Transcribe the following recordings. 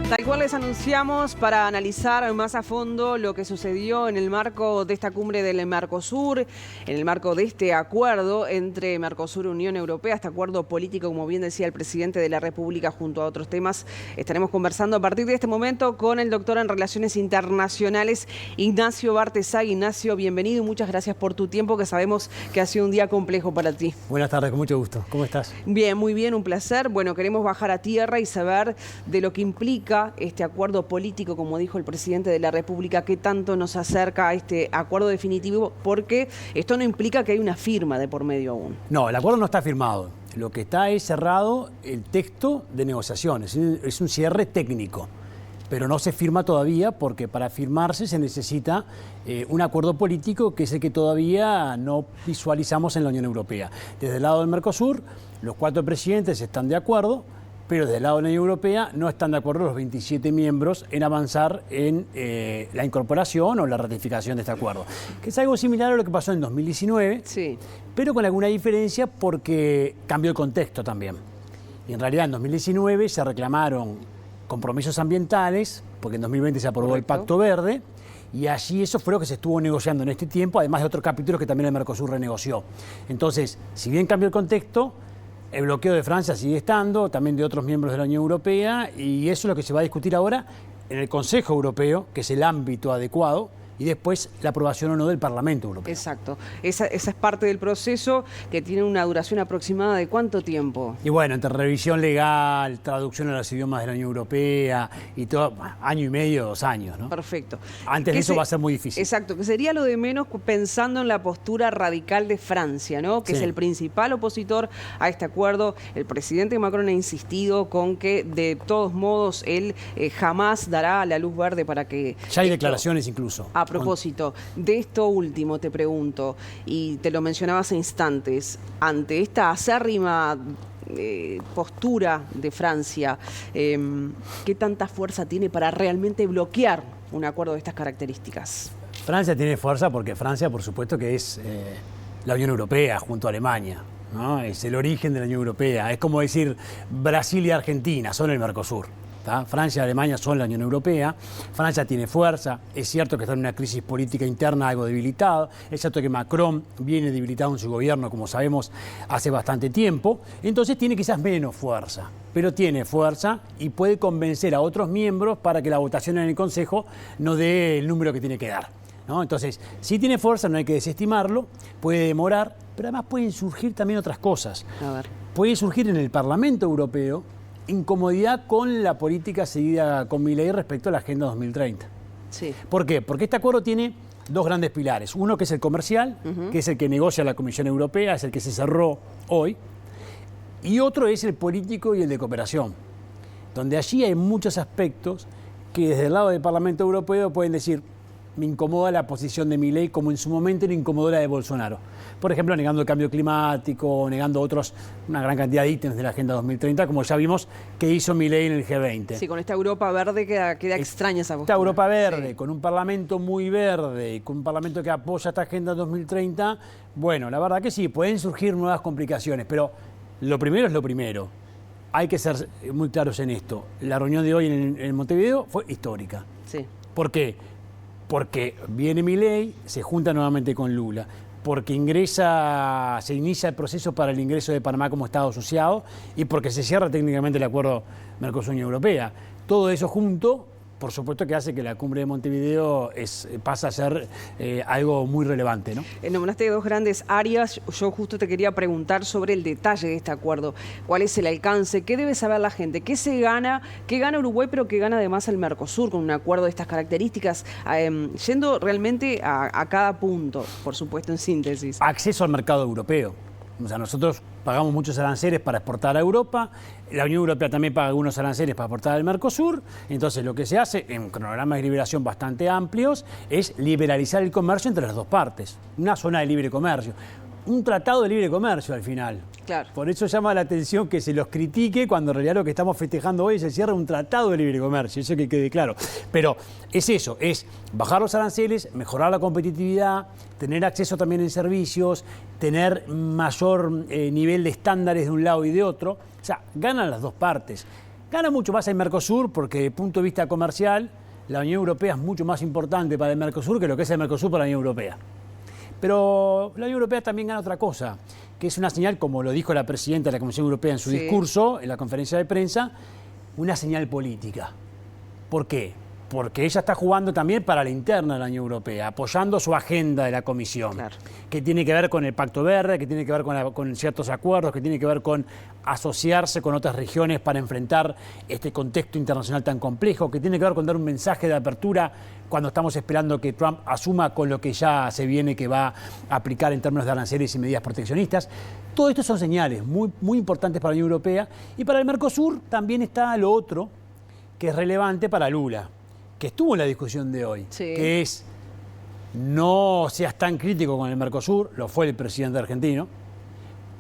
Tal cual les anunciamos, para analizar más a fondo lo que sucedió en el marco de esta cumbre del Mercosur, en el marco de este acuerdo entre Mercosur y Unión Europea, este acuerdo político, como bien decía el presidente de la República, junto a otros temas. Estaremos conversando a partir de este momento con el doctor en Relaciones Internacionales, Ignacio Bartesay. Ignacio, bienvenido y muchas gracias por tu tiempo, que sabemos que ha sido un día complejo para ti. Buenas tardes, con mucho gusto. ¿Cómo estás? Bien, muy bien, un placer. Bueno, queremos bajar a tierra y saber de lo que implica este acuerdo político, como dijo el presidente de la República, qué tanto nos acerca a este acuerdo definitivo, porque esto no implica que hay una firma de por medio aún. No, el acuerdo no está firmado. Lo que está es cerrado el texto de negociaciones. Es un cierre técnico, pero no se firma todavía porque para firmarse se necesita un acuerdo político, que es el que todavía no visualizamos en la Unión Europea. Desde el lado del Mercosur, los 4 presidentes están de acuerdo, pero desde el lado de la Unión Europea no están de acuerdo los 27 miembros en avanzar en la incorporación o la ratificación de este acuerdo, que es algo similar a lo que pasó en 2019, sí, pero con alguna diferencia porque cambió el contexto también. Y en realidad en 2019 se reclamaron compromisos ambientales, porque en 2020 se aprobó el Pacto Verde, y allí eso fue lo que se estuvo negociando en este tiempo, además de otros capítulos que también el Mercosur renegoció. Entonces, si bien cambió el contexto, el bloqueo de Francia sigue estando, también de otros miembros de la Unión Europea, y eso es lo que se va a discutir ahora en el Consejo Europeo, que es el ámbito adecuado, y después la aprobación o no del Parlamento Europeo. Exacto. Esa es parte del proceso, que tiene una duración aproximada de ¿cuánto tiempo? Y bueno, entre revisión legal, traducción a los idiomas de la Unión Europea y todo, año y medio, 2 años, ¿no? Perfecto. Antes de eso va a ser muy difícil. Exacto, que sería lo de menos pensando en la postura radical de Francia, ¿no? Que sí, es el principal opositor a este acuerdo. El presidente Macron ha insistido con que de todos modos él jamás dará la luz verde para que... Ya hay declaraciones incluso. A propósito de esto último, te pregunto, y te lo mencionaba hace instantes, ante esta acérrima postura de Francia, ¿qué tanta fuerza tiene para realmente bloquear un acuerdo de estas características? Francia tiene fuerza porque Francia, por supuesto, que es la Unión Europea junto a Alemania, ¿no? Es el origen de la Unión Europea. Es como decir Brasil y Argentina son el Mercosur. ¿Tá? Francia y Alemania son la Unión Europea. Francia tiene fuerza. Es cierto que está en una crisis política interna algo debilitada. Es cierto que Macron viene debilitado en su gobierno, como sabemos, hace bastante tiempo. Entonces tiene quizás menos fuerza, pero tiene fuerza y puede convencer a otros miembros para que la votación en el Consejo no dé el número que tiene que dar, ¿no? Entonces, si tiene fuerza, no hay que desestimarlo. Puede demorar, pero además pueden surgir también otras cosas. A ver. Puede surgir en el Parlamento Europeo incomodidad con la política seguida con Milei respecto a la Agenda 2030. Sí. ¿Por qué? Porque este acuerdo tiene 2 grandes pilares. Uno que es el comercial, que es el que negocia la Comisión Europea, es el que se cerró hoy. Y otro es el político y el de cooperación, donde allí hay muchos aspectos que desde el lado del Parlamento Europeo pueden decir: me incomoda la posición de Milei, como en su momento le incomodó la de Bolsonaro. Por ejemplo, negando el cambio climático, negando una gran cantidad de ítems de la Agenda 2030, como ya vimos que hizo Milei en el G20. Sí, con esta Europa verde queda extraña esa postura. Esta Europa verde, sí, con un Parlamento muy verde, y con un Parlamento que apoya esta Agenda 2030, bueno, la verdad que sí, pueden surgir nuevas complicaciones, pero lo primero es lo primero. Hay que ser muy claros en esto. La reunión de hoy en Montevideo fue histórica. Sí. ¿Por qué? Porque viene Milei, se junta nuevamente con Lula, porque se inicia el proceso para el ingreso de Panamá como Estado asociado y porque se cierra técnicamente el acuerdo Mercosur-Unión Europea. Todo eso junto, por supuesto que hace que la cumbre de Montevideo pasa a ser algo muy relevante, ¿no? Nombraste 2 grandes áreas. Yo justo te quería preguntar sobre el detalle de este acuerdo. ¿Cuál es el alcance? ¿Qué debe saber la gente? ¿Qué se gana? ¿Qué gana Uruguay, pero qué gana además el Mercosur con un acuerdo de estas características? Yendo realmente a cada punto, por supuesto, en síntesis. Acceso al mercado europeo. O sea, nosotros pagamos muchos aranceles para exportar a Europa, la Unión Europea también paga algunos aranceles para exportar al Mercosur. Entonces lo que se hace en cronogramas de liberación bastante amplios es liberalizar el comercio entre las 2 partes, una zona de libre comercio. Un tratado de libre comercio al final. Claro. Por eso llama la atención que se los critique cuando en realidad lo que estamos festejando hoy es el cierre de un tratado de libre comercio, eso que quede claro. Pero es eso, es bajar los aranceles, mejorar la competitividad, tener acceso también en servicios, tener mayor nivel de estándares de un lado y de otro. O sea, ganan las 2 partes. Gana mucho más el Mercosur porque desde el punto de vista comercial la Unión Europea es mucho más importante para el Mercosur que lo que es el Mercosur para la Unión Europea. Pero la Unión Europea también gana otra cosa, que es una señal, como lo dijo la presidenta de la Comisión Europea en su discurso, en la conferencia de prensa, una señal política. ¿Por qué? Porque ella está jugando también para la interna de la Unión Europea, apoyando su agenda de la Comisión, que tiene que ver con el Pacto Verde, que tiene que ver con ciertos acuerdos, que tiene que ver con asociarse con otras regiones para enfrentar este contexto internacional tan complejo, que tiene que ver con dar un mensaje de apertura cuando estamos esperando que Trump asuma con lo que ya se viene que va a aplicar en términos de aranceles y medidas proteccionistas. Todo esto son señales muy, muy importantes para la Unión Europea. Y para el Mercosur también está lo otro que es relevante para Lula, que estuvo en la discusión de hoy, que es no seas tan crítico con el Mercosur, lo fue el presidente argentino,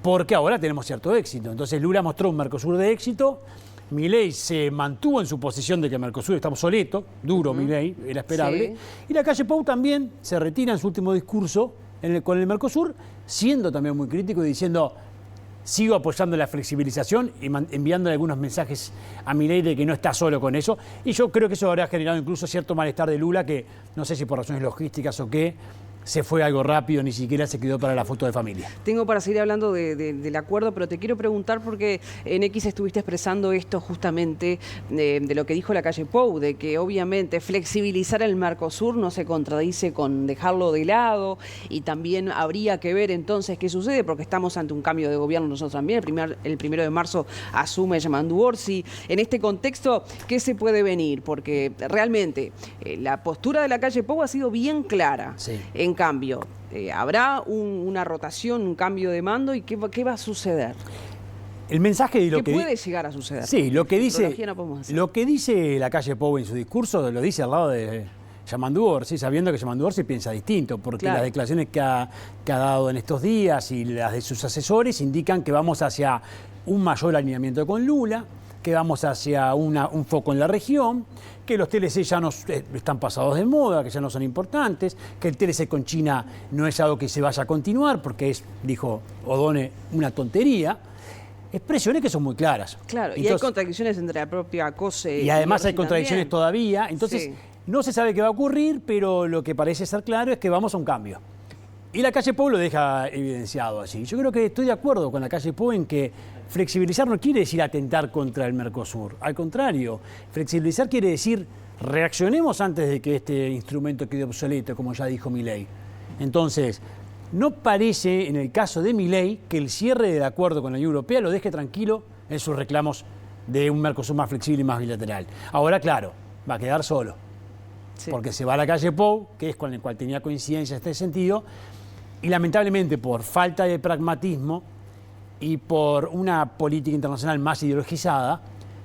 porque ahora tenemos cierto éxito. Entonces Lula mostró un Mercosur de éxito, Milei se mantuvo en su posición de que el Mercosur está obsoleto, duro Milei, era esperable, y Lacalle Pou también se retira en su último discurso con el Mercosur, siendo también muy crítico y diciendo: sigo apoyando la flexibilización y enviándole algunos mensajes a Milei de que no está solo con eso. Y yo creo que eso habrá generado incluso cierto malestar de Lula, que no sé si por razones logísticas o qué, se fue algo rápido, ni siquiera se quedó para la foto de familia. Tengo para seguir hablando del acuerdo, pero te quiero preguntar porque en X estuviste expresando esto justamente de lo que dijo Lacalle Pou, de que obviamente flexibilizar el Mercosur no se contradice con dejarlo de lado, y también habría que ver entonces qué sucede, porque estamos ante un cambio de gobierno nosotros también. El 1 de marzo asume Yamandu Orsi. En este contexto, ¿qué se puede venir? Porque realmente la postura de Lacalle Pou ha sido bien clara. En cambio, ¿habrá una rotación, un cambio de mando? ¿Y qué va a suceder? El mensaje de lo ¿Qué puede llegar a suceder? Sí, lo que dice Lacalle Pou en su discurso lo dice al lado de Yamandu Orsi, sabiendo que Yamandu Orsi piensa distinto, porque las declaraciones que ha dado en estos días y las de sus asesores indican que vamos hacia un mayor alineamiento con Lula, que vamos hacia un foco en la región, que los TLC ya no están pasados de moda, que ya no son importantes, que el TLC con China no es algo que se vaya a continuar, porque es, dijo O'Donnell, una tontería. Expresiones que son muy claras. Claro, entonces, y hay contradicciones entre la propia COSE y además hay contradicciones todavía. Entonces, no se sabe qué va a ocurrir, pero lo que parece ser claro es que vamos a un cambio. Y Lacalle Pou lo deja evidenciado así. Yo creo que estoy de acuerdo con Lacalle Pou en que flexibilizar no quiere decir atentar contra el Mercosur. Al contrario, flexibilizar quiere decir reaccionemos antes de que este instrumento quede obsoleto, como ya dijo Milei. Entonces, no parece, en el caso de Milei, que el cierre del acuerdo con la Unión Europea lo deje tranquilo en sus reclamos de un Mercosur más flexible y más bilateral. Ahora, claro, va a quedar solo. Porque se va a Lacalle Pou, que es con el cual tenía coincidencia en este sentido, y lamentablemente por falta de pragmatismo y por una política internacional más ideologizada,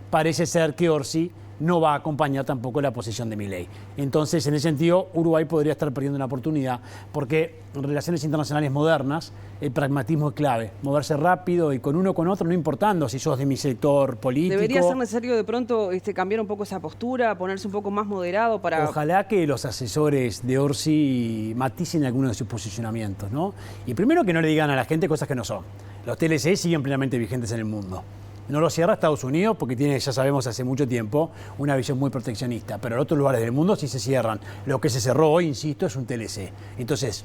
parece ser que Orsi no va a acompañar tampoco la posición de Milei. Entonces, en ese sentido, Uruguay podría estar perdiendo una oportunidad, porque en relaciones internacionales modernas el pragmatismo es clave, moverse rápido y con uno o con otro, no importando si sos de mi sector político. ¿Debería ser necesario de pronto cambiar un poco esa postura, ponerse un poco más moderado para...? Ojalá que los asesores de Orsi maticen algunos de sus posicionamientos, ¿no? Y primero que no le digan a la gente cosas que no son. Los TLC siguen plenamente vigentes en el mundo. No lo cierra Estados Unidos porque tiene, ya sabemos, hace mucho tiempo una visión muy proteccionista, pero en otros lugares del mundo sí se cierran. Lo que se cerró hoy, insisto, es un TLC. Entonces,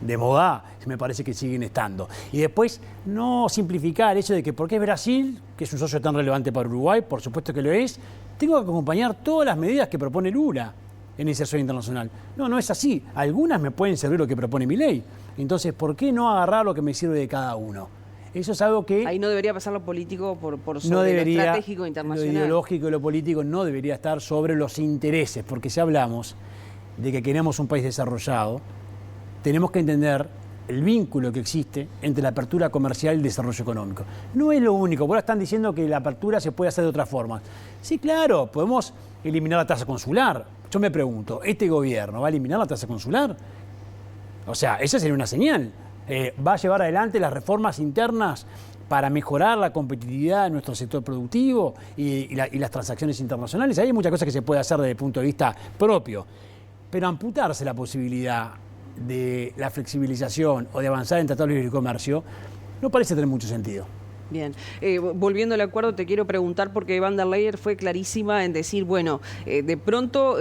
de moda, me parece que siguen estando. Y después, no simplificar el hecho de que porque es Brasil, que es un socio tan relevante para Uruguay, por supuesto que lo es, tengo que acompañar todas las medidas que propone Lula en iniciación internacional. No, no es así. Algunas me pueden servir lo que propone Milei. Entonces, ¿por qué no agarrar lo que me sirve de cada uno? Eso es algo que... Ahí no debería pasar lo político por sobre lo estratégico internacional. Lo ideológico y lo político no debería estar sobre los intereses, porque si hablamos de que queremos un país desarrollado, tenemos que entender el vínculo que existe entre la apertura comercial y el desarrollo económico. No es lo único, ahora están diciendo que la apertura se puede hacer de otra forma. Sí, claro, podemos eliminar la tasa consular. Yo me pregunto, ¿este gobierno va a eliminar la tasa consular? O sea, esa sería una señal. Va a llevar adelante las reformas internas para mejorar la competitividad de nuestro sector productivo y las transacciones internacionales. Hay muchas cosas que se puede hacer desde el punto de vista propio, pero amputarse la posibilidad de la flexibilización o de avanzar en tratados de libre comercio no parece tener mucho sentido. Bien, volviendo al acuerdo, te quiero preguntar porque Van der Leyen fue clarísima en decir, bueno, de pronto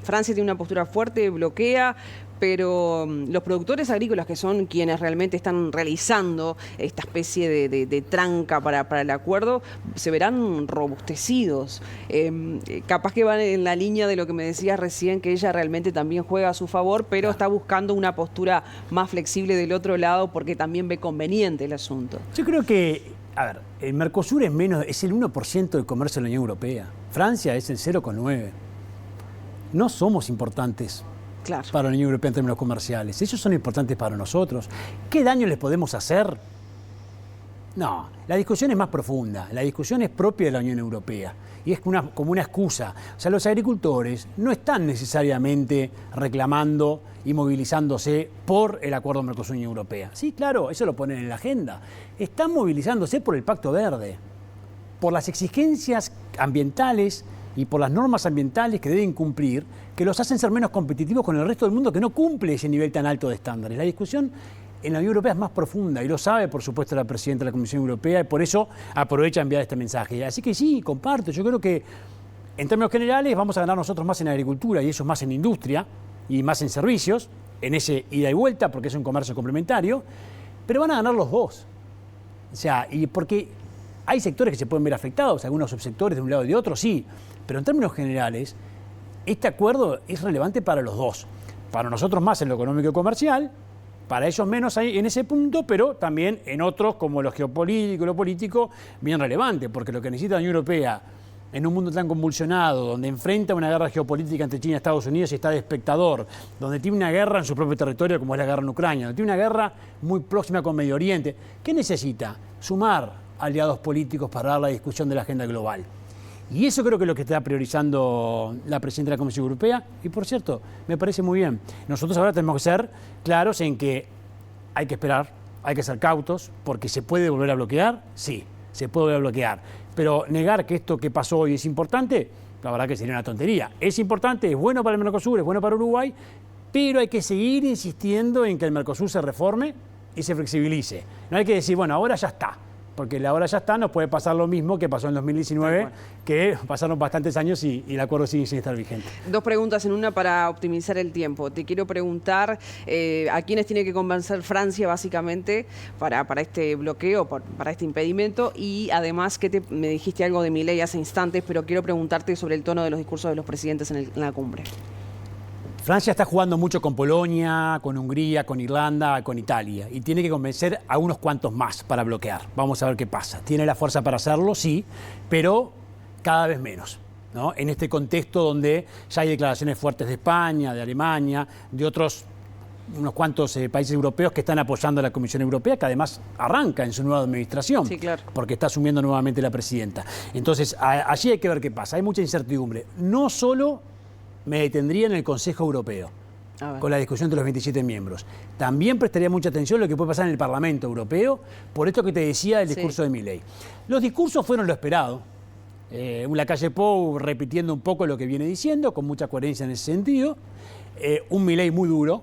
Francia tiene una postura fuerte, bloquea, pero los productores agrícolas, que son quienes realmente están realizando esta especie de tranca para el acuerdo, se verán robustecidos. Capaz que van en la línea de lo que me decías recién, que ella realmente también juega a su favor, pero está buscando una postura más flexible del otro lado porque también ve conveniente el asunto. Yo creo que, a ver, el Mercosur es el 1% del comercio de la Unión Europea. Francia es el 0,9%. No somos importantes. Claro. Para la Unión Europea en términos comerciales. Ellos son importantes para nosotros. ¿Qué daño les podemos hacer? No, la discusión es más profunda. La discusión es propia de la Unión Europea. Y es como una excusa. O sea, los agricultores no están necesariamente reclamando y movilizándose por el acuerdo Mercosur-Unión Europea. Sí, claro, eso lo ponen en la agenda. Están movilizándose por el Pacto Verde, por las exigencias ambientales y por las normas ambientales que deben cumplir, que los hacen ser menos competitivos con el resto del mundo que no cumple ese nivel tan alto de estándares. La discusión en la Unión Europea es más profunda y lo sabe, por supuesto, la presidenta de la Comisión Europea y por eso aprovecha a enviar este mensaje. Así que sí, comparto. Yo creo que en términos generales vamos a ganar nosotros más en agricultura y ellos más en industria y más en servicios, en ese ida y vuelta, porque es un comercio complementario, pero van a ganar los dos. O sea, y porque hay sectores que se pueden ver afectados, algunos subsectores de un lado y de otro, sí, pero en términos generales, este acuerdo es relevante para los dos. Para nosotros más en lo económico y comercial, para ellos menos ahí en ese punto, pero también en otros como lo geopolítico y lo político, bien relevante, porque lo que necesita la Unión Europea en un mundo tan convulsionado, donde enfrenta una guerra geopolítica entre China y Estados Unidos y está de espectador, donde tiene una guerra en su propio territorio como es la guerra en Ucrania, donde tiene una guerra muy próxima con Medio Oriente, ¿qué necesita? Sumar aliados políticos para dar la discusión de la agenda global. Y eso creo que es lo que está priorizando la presidenta de la Comisión Europea. Y por cierto, me parece muy bien. Nosotros ahora tenemos que ser claros en que hay que esperar, hay que ser cautos, porque se puede volver a bloquear, sí, se puede volver a bloquear. Pero negar que esto que pasó hoy es importante, la verdad que sería una tontería. Es importante, es bueno para el Mercosur, es bueno para Uruguay, pero hay que seguir insistiendo en que el Mercosur se reforme y se flexibilice. No hay que decir, bueno, ahora ya está. Porque la hora ya está, nos puede pasar lo mismo que pasó en 2019, que pasaron bastantes años y el acuerdo sigue sin estar vigente. Dos preguntas en una para optimizar el tiempo. Te quiero preguntar a quiénes tiene que convencer Francia básicamente para este bloqueo, para este impedimento, y además que me dijiste algo de Milei hace instantes, pero quiero preguntarte sobre el tono de los discursos de los presidentes en la cumbre. Francia está jugando mucho con Polonia, con Hungría, con Irlanda, con Italia y tiene que convencer a unos cuantos más para bloquear. Vamos a ver qué pasa. Tiene la fuerza para hacerlo, sí, pero cada vez menos, ¿no? En este contexto donde ya hay declaraciones fuertes de España, de Alemania, de otros unos cuantos países europeos que están apoyando a la Comisión Europea, que además arranca en su nueva administración, sí, claro, porque está asumiendo nuevamente la presidenta. Entonces, allí hay que ver qué pasa. Hay mucha incertidumbre. No solo me detendría en el Consejo Europeo con la discusión de los 27 miembros. También prestaría mucha atención a lo que puede pasar en el Parlamento Europeo, por esto que te decía del discurso de Milei. Los discursos fueron lo esperado. Un Lacalle Pou repitiendo un poco lo que viene diciendo, con mucha coherencia en ese sentido. Un Milei muy duro.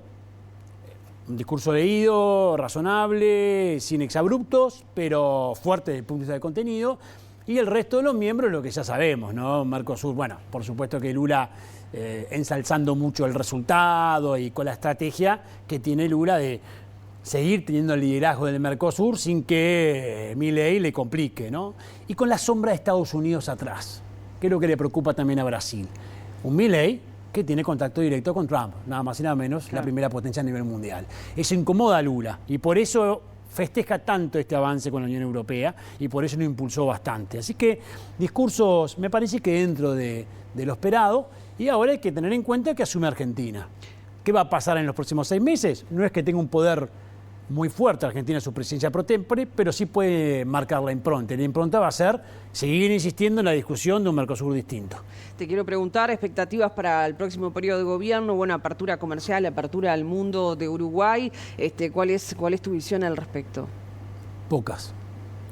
Un discurso leído, razonable, sin exabruptos, pero fuerte desde el punto de vista del contenido. Y el resto de los miembros, lo que ya sabemos, ¿no? Mercosur, bueno, por supuesto que Lula ensalzando mucho el resultado y con la estrategia que tiene Lula de seguir teniendo el liderazgo del Mercosur sin que Milei le complique, ¿no? Y con la sombra de Estados Unidos atrás, que es lo que le preocupa también a Brasil. Un Milei que tiene contacto directo con Trump, nada más y nada menos, claro, la primera potencia a nivel mundial. Eso incomoda a Lula y por eso festeja tanto este avance con la Unión Europea y por eso lo impulsó bastante. Así que discursos, me parece que dentro de lo esperado, y ahora hay que tener en cuenta que asume Argentina. ¿Qué va a pasar en los próximos 6 meses? No es que tenga un poder muy fuerte Argentina en su presidencia pro tempore, pero sí puede marcar la impronta. Y la impronta va a ser seguir insistiendo en la discusión de un Mercosur distinto. Te quiero preguntar, expectativas para el próximo periodo de gobierno, buena apertura comercial, apertura al mundo de Uruguay. ¿Cuál es tu visión al respecto? Pocas,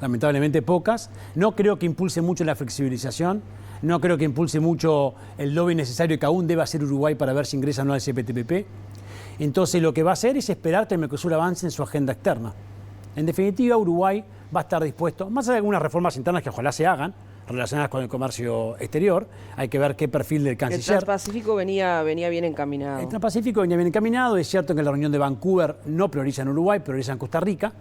lamentablemente pocas. No creo que impulse mucho la flexibilización. No creo que impulse mucho el lobby necesario que aún debe hacer Uruguay para ver si ingresa o no al CPTPP. Entonces lo que va a hacer es esperar que el Mercosur avance en su agenda externa. En definitiva, Uruguay va a estar dispuesto, más allá de algunas reformas internas que ojalá se hagan, relacionadas con el comercio exterior, hay que ver qué perfil del canciller. El Transpacífico venía bien encaminado. El Transpacífico venía bien encaminado, es cierto que en la reunión de Vancouver no prioriza en Uruguay, prioriza en Costa Rica,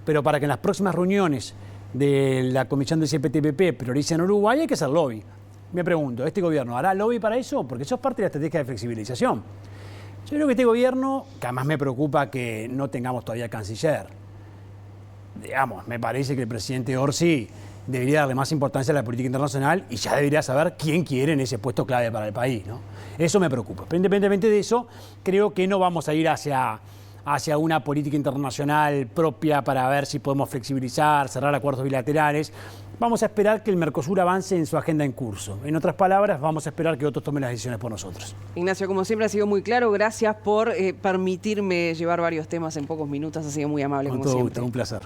pero para que en las próximas reuniones de la Comisión del CPTPP priorice en Uruguay hay que hacer lobby. Me pregunto, ¿este gobierno hará lobby para eso? Porque eso es parte de la estrategia de flexibilización. Yo creo que este gobierno, que además me preocupa que no tengamos todavía canciller, digamos, me parece que el presidente Orsi debería darle más importancia a la política internacional y ya debería saber quién quiere en ese puesto clave para el país, ¿no? Eso me preocupa. Pero independientemente de eso, creo que no vamos a ir hacia una política internacional propia para ver si podemos flexibilizar, cerrar acuerdos bilaterales. Vamos a esperar que el Mercosur avance en su agenda en curso. En otras palabras, vamos a esperar que otros tomen las decisiones por nosotros. Ignacio, como siempre ha sido muy claro, gracias por permitirme llevar varios temas en pocos minutos, ha sido muy amable como siempre. Con todo gusto, un placer.